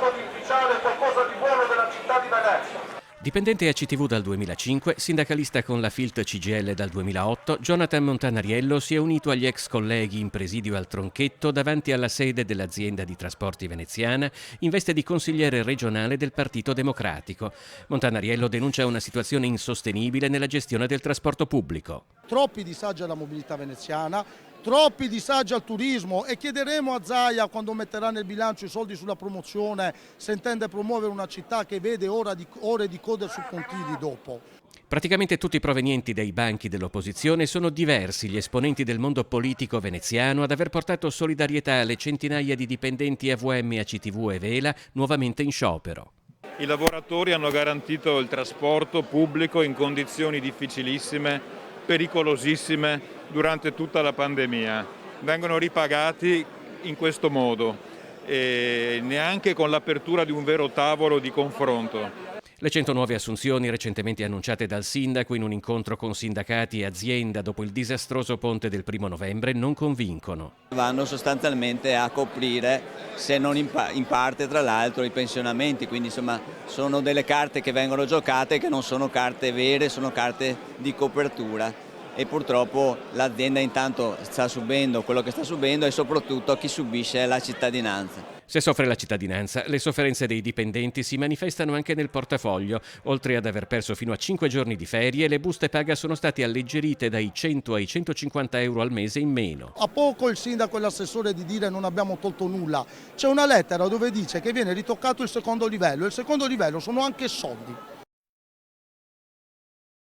cercato di inficiare qualcosa di buono della città di Venezia. Dipendente ACTV dal 2005, sindacalista con la Filt CGIL dal 2008, Jonathan Montanariello si è unito agli ex colleghi in presidio al Tronchetto davanti alla sede dell'azienda di trasporti veneziana in veste di consigliere regionale del Partito Democratico. Montanariello denuncia una situazione insostenibile nella gestione del trasporto pubblico. Troppi disagi alla mobilità veneziana, troppi disagi al turismo e chiederemo a Zaia, quando metterà nel bilancio i soldi sulla promozione, se intende promuovere una città che vede ore di code su pontili dopo. Praticamente tutti provenienti dai banchi dell'opposizione sono diversi gli esponenti del mondo politico veneziano ad aver portato solidarietà alle centinaia di dipendenti AVM, ACTV e Vela nuovamente in sciopero. I lavoratori hanno garantito il trasporto pubblico in condizioni difficilissime, pericolosissime durante tutta la pandemia. Vengono ripagati in questo modo e neanche con l'apertura di un vero tavolo di confronto. Le 100 nuove assunzioni recentemente annunciate dal sindaco in un incontro con sindacati e azienda dopo il disastroso ponte del 1° novembre non convincono. Vanno sostanzialmente a coprire, se non in parte tra l'altro, i pensionamenti, quindi insomma sono delle carte che vengono giocate che non sono carte vere, sono carte di copertura. E purtroppo l'azienda intanto sta subendo quello che sta subendo e soprattutto chi subisce è la cittadinanza. Se soffre la cittadinanza, le sofferenze dei dipendenti si manifestano anche nel portafoglio. Oltre ad aver perso fino a 5 giorni di ferie, le buste paga sono state alleggerite dai 100 ai 150 euro al mese in meno. A poco il sindaco e l'assessore di dire non abbiamo tolto nulla. C'è una lettera dove dice che viene ritoccato il secondo livello. Il secondo livello sono anche soldi.